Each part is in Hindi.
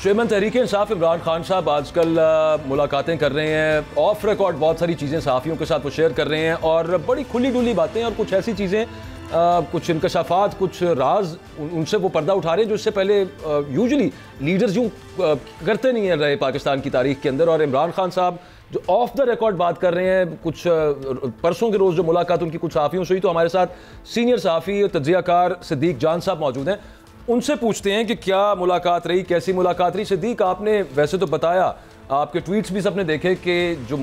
चेयरमैन तहरीक इंसाफ इमरान खान साहब आजकल मुलाकातें कर रहे हैं, ऑफ रिकॉर्ड बहुत सारी चीज़ें सहाफ़ियों के साथ वो शेयर कर रहे हैं और बड़ी खुली डुली बातें और कुछ ऐसी चीज़ें, कुछ इंकशाफात, कुछ राज उनसे वो पर्दा उठा रहे हैं जो इससे पहले यूजुअली लीडर्स यूँ करते नहीं हैं रहे पाकिस्तान की तारीख के अंदर। और इमरान खान साहब जो ऑफ द रिकॉर्ड बात कर रहे हैं, कुछ परसों के रोज़ जो मुलाकात उनकी कुछ सहाफ़ियों से हुई, तो हमारे साथ सीनियर सहाफ़ी तज्ज़ियाकार सिद्दीक जान साहब मौजूद हैं। उनसे पूछते हैं कि क्या मुलाकात रही, कैसी मुलाकात रही। सिद्दीक, आपने वैसे तो बताया, आपके ट्वीट्स भी सबने देखे कि जो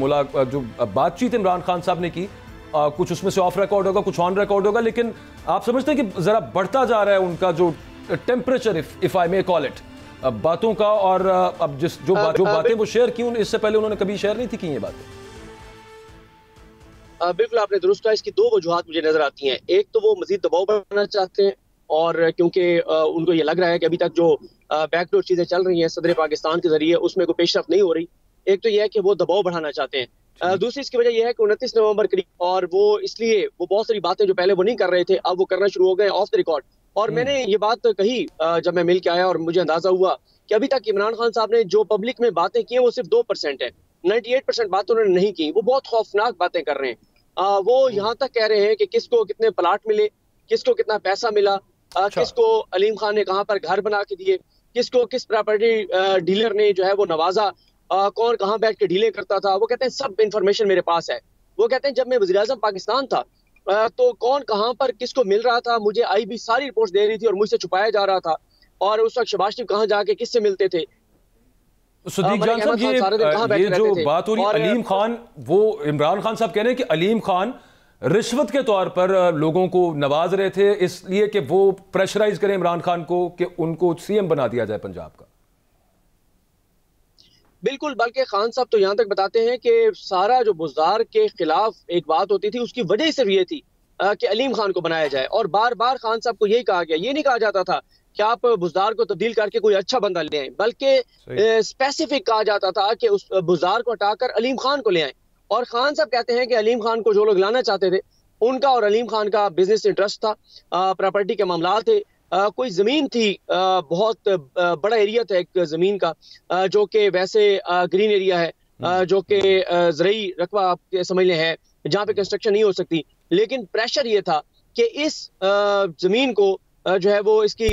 बातचीत इमरान खान साहब ने की, कुछ उसमें से ऑफ रिकॉर्ड होगा, कुछ ऑन रिकॉर्ड होगा, लेकिन आप समझते हैं कि ज़रा बढ़ता जा रहा है उनका जो temperature, if I may call it, बातों का। और अब जो बातें वो शेयर की, इससे पहले उन्होंने कभी शेयर नहीं थी की ये बातें। बिल्कुल आपने दुरुस्त कहा। इसकी दो वजूहात मुझे नजर आती हैं। एक तो वो मजीद दबाव बढ़ाना चाहते हैं, और क्योंकि उनको ये लग रहा है कि अभी तक जो बैकडोर चीजें चल रही हैं सदर पाकिस्तान के जरिए, उसमें कोई पेशरफ नहीं हो रही। एक तो यह है कि वो दबाव बढ़ाना चाहते हैं। दूसरी इसकी वजह यह है कि 29 नवंबर करीब, और वो इसलिए वो बहुत सारी बातें जो पहले वो नहीं कर रहे थे अब वो करना शुरू हो गए ऑफ द रिकॉर्ड। और मैंने ये बात कही जब मैं मिल के आया, और मुझे अंदाजा हुआ कि अभी तक इमरान खान साहब ने जो पब्लिक में बातें की हैं वो सिर्फ 2% है। 98% बातें उन्होंने नहीं की। वो बहुत खौफनाक बातें कर रहे हैं। वो यहाँ तक कह रहे हैं कि किसको कितने प्लाट मिले, किसको कितना पैसा मिला, किसको अलीम खान ने कहां पर घर बना के दिए, किसको किस प्रॉपर्टी डीलर ने जो है वो नवाजा, कौन कहां बैठ के डीले करता था। वो कहते हैं सब इंफॉर्मेशन मेरे पास है। वो कहते हैं जब मैं वज़ीर आज़म पाकिस्तान था तो कौन कहां पर किसको मिल रहा था, मुझे IB सारी रिपोर्ट्स दे रही थी और मुझसे छुपाया जा रहा था। और उस वक्त शहबाज शरीफ कहां जाके किससे मिलते थे। सिद्दीक जान साहब, ये जो बात हो रही है अलीम खान, वो इमरान खान साहब कह रहे हैं कि अलीम खान रिश्वत के तौर पर लोगों को नवाज रहे थे, इसलिए कि वो प्रेशराइज करें इमरान खान को कि उनको CM बना दिया जाए पंजाब का। बिल्कुल, बल्कि खान साहब तो यहाँ तक बताते हैं कि सारा जो बुज़दार के खिलाफ एक बात होती थी, उसकी वजह सिर्फ ये थी कि अलीम खान को बनाया जाए। और बार बार खान साहब को यही कहा गया, ये नहीं कहा जाता था कि आप बुज़दार को तब्दील करके कोई अच्छा बंदा ले आए, बल्कि स्पेसिफिक कहा जाता था कि उस बुज़दार को हटाकर अलीम खान को ले आए। और खान साहब कहते हैं कि अलीम खान को जो लोग लाना चाहते थे, उनका और अलीम खान का बिजनेस इंटरेस्ट था, प्रॉपर्टी के मामला थे, कोई जमीन थी, बहुत बड़ा एरिया था एक जमीन का, जो कि वैसे ग्रीन एरिया है, जो कि ज़रई रकबा आप समझ लें है, जहाँ पे कंस्ट्रक्शन नहीं हो सकती। लेकिन प्रेशर ये था कि इस जमीन को जो है वो इसकी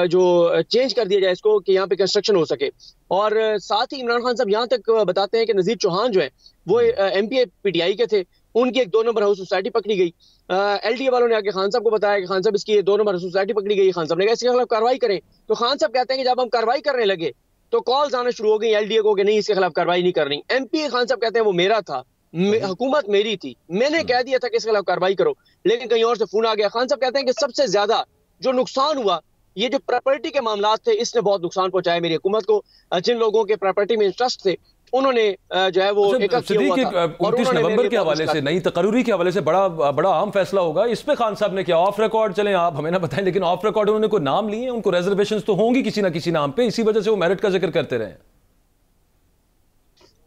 जो चेंज कर दिया जाए इसको, कि यहाँ पे कंस्ट्रक्शन हो सके। और साथ ही इमरान खान साहब यहाँ तक बताते हैं कि नज़ीर चौहान जो है वो MPA PTI के थे, उनकी एक 2 नंबर हाउस सोसाइटी पकड़ी गई। LDA वालों ने आके खान साहब को बताया कि खान साहब इसकी 2 नंबर सोसाइटी पकड़ी गई। खान साहब ने कहा इसके खिलाफ कार्रवाई करें। तो खान साहब कहते हैं कि जब हम कार्रवाई करने लगे तो कॉल्स आना शुरू हो गई LDA को कि नहीं, इसके खिलाफ कार्रवाई नहीं करनी। MPA खान साहब कहते हैं वो मेरा था, हुकूमत मेरी थी, मैंने कह दिया था कि इसके खिलाफ कार्रवाई करो, लेकिन कहीं और से फोन आ गया। खान साहब कहते हैं कि सबसे ज्यादा जो नुकसान हुआ, ये जो प्रॉपर्टी के मामला थे, इसने बहुत नुकसान पहुंचाया मेरी हुकूमत को। जिन लोगों के प्रॉपर्टी में इंटरेस्ट थे, उन्होंने जो है वो 29 नवंबर के हवाले से, नई तकर्री के हवाले से बड़ा अहम फैसला होगा। इस पे खान साहब ने क्या ऑफ रिकॉर्ड, चलें आप हमें ना बताएं, लेकिन ऑफ रिकॉर्ड उन्होंने कोई नाम लिए हैं, उनको रिजर्वेशंस तो होंगी किसी ना किसी नाम पे, इसी वजह से वो मेरिट का जिक्र करते रहे।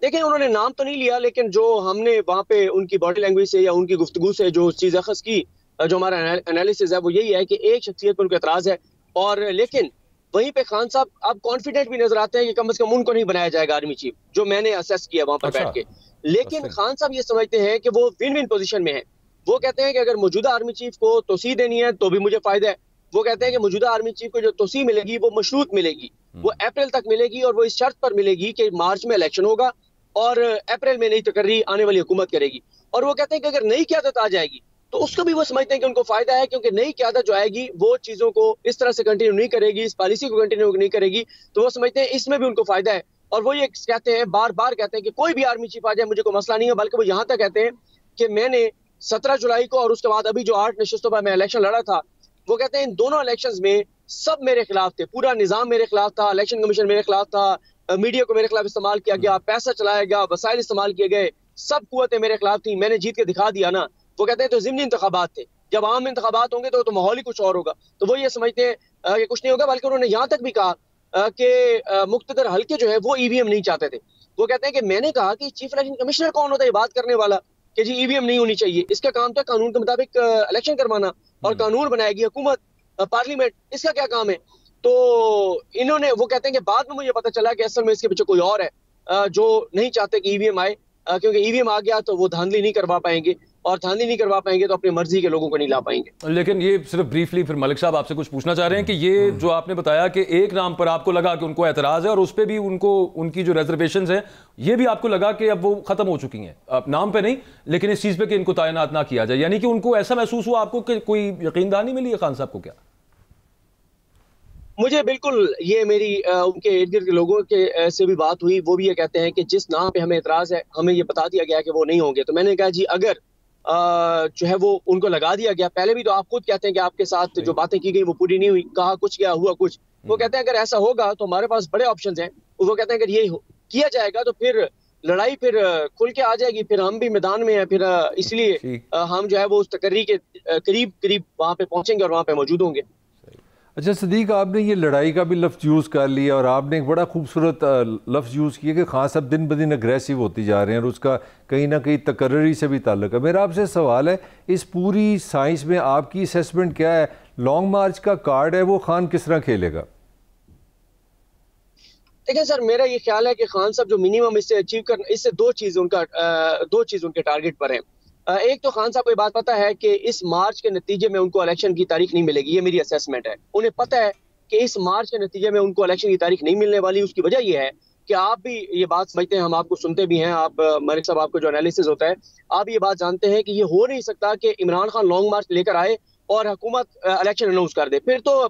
देखिए, उन्होंने नाम तो नहीं लिया, लेकिन जो हमने वहां पे उनकी बॉडी लैंग्वेज से या उनकी गुफ्तगू से जो चीज अखज़ की, जो हमारा एनालिसिस है वो यही है कि एक शख्सियत पर उनको एतराज है। और लेकिन वहीं पे खान साहब अब कॉन्फिडेंट भी नजर आते हैं कि कम से कम उनको नहीं बनाया जाएगा आर्मी चीफ, जो मैंने असेस किया वहां पर बैठ के। लेकिन खान साहब ये समझते हैं कि वो विन विन पोजीशन में है। वो कहते हैं कि अगर मौजूदा आर्मी चीफ को तोसी देनी है तो भी मुझे फायदा है। वो कहते हैं कि मौजूदा आर्मी चीफ को जो तोसी मिलेगी वो मशरूत मिलेगी, वो अप्रैल तक मिलेगी, और वो इस शर्त पर मिलेगी कि मार्च में इलेक्शन होगा और अप्रैल में नई तकर्री आने वाली हुकूमत करेगी। और वो कहते हैं कि अगर नई क़यादत आ जाएगी तो उसको भी वो समझते हैं कि उनको फायदा है, क्योंकि नई क़यादत जो आएगी वो चीजों को इस तरह से कंटिन्यू नहीं करेगी, इस पॉलिसी को कंटिन्यू नहीं करेगी, तो वो समझते हैं इसमें भी उनको फायदा है। और वो ये कहते हैं, बार बार कहते हैं कि कोई भी आर्मी चीफ आ जाए मुझे कोई मसला नहीं है। बल्कि वो यहाँ तक कहते हैं कि मैंने 17 जुलाई को और उसके बाद अभी जो 8 नशस्तों पर मैं इलेक्शन लड़ा था, वो कहते हैं इन दोनों इलेक्शन में सब मेरे खिलाफ थे, पूरा निजाम मेरे खिलाफ था, इलेक्शन कमीशन मेरे खिलाफ था, मीडिया को मेरे खिलाफ इस्तेमाल किया गया, पैसा चलाया गया, वसाइल इस्तेमाल किए गए, सब कुव्वतें मेरे खिलाफ थी, मैंने जीत के दिखा दिया ना। वो कहते हैं तो ज़िमनी इंतखाबात थे, जब आम इंतखाबात होंगे तो माहौल ही कुछ और होगा। तो वो ये समझते हैं कि कुछ नहीं होगा। बल्कि उन्होंने यहाँ तक भी कहा कि मुख्तदर हल्के जो है वो EVM नहीं चाहते थे। वो कहते हैं कि मैंने कहा कि चीफ इलेक्शन कमिश्नर कौन होता है ये बात करने वाला कि जी EVM नहीं होनी चाहिए, इसका काम था कानून के मुताबिक इलेक्शन करवाना, और कानून बनाएगी हुकूमत, पार्लियामेंट, इसका क्या काम है। तो इन्होंने, वो कहते हैं कि बाद में मुझे पता चला कि असल में इसके पीछे कोई और है जो नहीं चाहते कि ईवीएम आए, क्योंकि ईवीएम आ गया तो वो धांधली नहीं करवा पाएंगे, और धांधली नहीं करवा पाएंगे तो अपनी मर्जी के लोगों को नहीं ला पाएंगे। लेकिन ये सिर्फ ब्रीफली, फिर मलिक साहब आपसे कुछ पूछना चाह रहे हैं कि ये जो आपने बताया कि एक नाम पर आपको लगा कि उनको एतराज है और उस पर भी उनको उनकी जो रिजर्वेशंस है ये भी आपको लगा कि अब वो खत्म हो चुकी हैं, अब नाम पे नहीं लेकिन इस चीज पे कि इनको तैनात ना किया जाए, यानी कि उनको ऐसा महसूस हुआ आपको कि कोई यकीन दहानी मिली है खान साहब को? क्या मुझे बिल्कुल, ये मेरी उनके इर्द गिर्द के लोगों के से भी बात हुई, वो भी ये कहते हैं कि जिस नाम पे हमें एतराज है हमें ये बता दिया गया कि वो नहीं होंगे। तो मैंने कहा जी अगर जो है वो उनको लगा दिया गया, पहले भी तो आप खुद कहते हैं कि आपके साथ जो बातें की गई वो पूरी नहीं हुई, कहा कुछ गया हुआ कुछ, वो कहते हैं अगर ऐसा होगा तो हमारे पास बड़े ऑप्शंस हैं। वो कहते हैं अगर ये किया जाएगा तो फिर लड़ाई फिर खुल के आ जाएगी, फिर हम भी मैदान में हैं, फिर इसलिए हम जो है वो उस तकर्री के करीब करीब वहां पे पहुंचेंगे और वहां पे मौजूद होंगे। अच्छा सदीक, आपने ये लड़ाई का भी लफ्ज़ यूज़ कर लिया और आपने एक बड़ा खूबसूरत लफ्ज़ यूज़ किया कि खान साहब दिन ब दिन अग्रेसिव होती जा रहे हैं और उसका कहीं ना कहीं तकर्री से भी ताल्लुक है। मेरा आपसे सवाल है, इस पूरी साइंस में आपकी असेसमेंट क्या है? लॉन्ग मार्च का कार्ड है वो खान किस तरह खेलेगा? देखिए सर, मेरा ये ख्याल है कि खान साहब जो मिनिमम इससे अचीव करना, इससे दो चीज़ उनके टारगेट पर है। एक तो खान साहब को ये बात पता है कि इस मार्च के नतीजे में उनको इलेक्शन की तारीख नहीं मिलेगी, ये मेरी असेसमेंट है। उन्हें पता है कि इस मार्च के नतीजे में उनको इलेक्शन की तारीख नहीं मिलने वाली। उसकी वजह यह है कि आप भी ये बात समझते हैं, हम आपको सुनते भी हैं, आप मलिक साहब आपको जो एनालिसिस होता है आप ये बात जानते हैं कि ये हो नहीं सकता कि इमरान खान लॉन्ग मार्च लेकर आए और हुकूमत इलेक्शन अनाउंस कर दे, फिर तो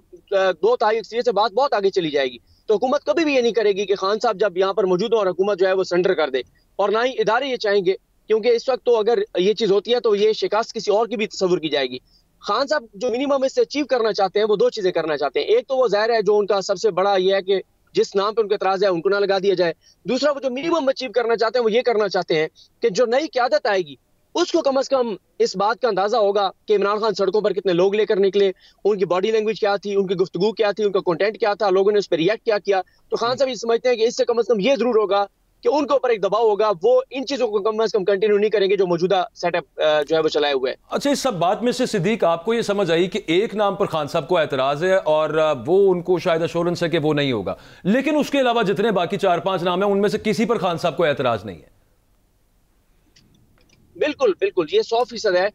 2 तारीख से बात बहुत आगे चली जाएगी। तो हुकूमत कभी भी ये नहीं करेगी कि खान साहब जब यहाँ पर मौजूद हो और हुकूमत जो है वो सरेंडर कर दे, और ना ही इदारे ये चाहेंगे, क्योंकि इस वक्त तो अगर ये चीज होती है तो ये शिकस्त किसी और की भी तस्वुर की जाएगी। खान साहब जो मिनिमम इससे अचीव करना चाहते हैं वो दो चीजें करना चाहते हैं। एक तो वो जाहिर है जो उनका सबसे बड़ा ये है कि जिस नाम पे उनका एतराज है उनको ना लगा दिया जाए। दूसरा वो जो मिनिमम अचीव करना चाहते हैं वो ये करना चाहते हैं कि जो नई क़यादत आएगी उसको कम से कम इस बात का अंदाजा होगा कि इमरान खान सड़कों पर कितने लोग लेकर निकले, उनकी बॉडी लैंग्वेज क्या थी, उनकी गुफ्तगू क्या थी, उनका कंटेंट क्या था, लोगों ने उस पर रिएक्ट क्या किया। तो खान साहब ये समझते हैं कि इससे कम से कम ये जरूर होगा कि उनके ऊपर एक दबाव होगा, वो इन चीजों को कम से कम कंटिन्यू नहीं करेंगे जो मौजूदा सेटअप जो है वो चलाए हुए हैं। अच्छा, इस सब बात में से सिद्दीक आपको ये समझ आई कि एक नाम पर खान साहब को एतराज है और वो उनको शायद एश्योरेंस है कि वो नहीं होगा, लेकिन उसके अलावा जितने बाकी 4-5 नाम है उनमें से किसी पर खान साहब को एतराज नहीं है? बिल्कुल बिल्कुल, ये 100% है।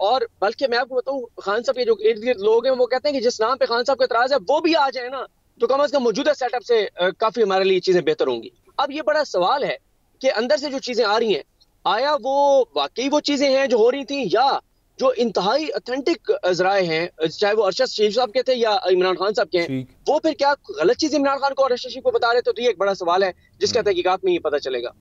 और बल्कि मैं आपको बताऊं, खान साहब के जो इर्द गिर्द लोग हैं वो कहते हैं कि जिस नाम पे खान साहब को एतराज है वो भी आ जाए ना तो कम से कम मौजूदा सेटअप से काफी हमारे लिए चीजें बेहतर होंगी। अब ये बड़ा सवाल है कि अंदर से जो चीजें आ रही हैं, आया वो वाकई वो चीजें हैं जो हो रही थी, या जो इंतहाई ऑथेंटिक जराए हैं, चाहे वो अरशद शरीफ साहब के थे या इमरान खान साहब के हैं, वो फिर क्या गलत चीज इमरान खान को और अरशद शरीफ को बता रहे थे? तो ये एक बड़ा सवाल है जिसका तहकीकात में ये पता चलेगा।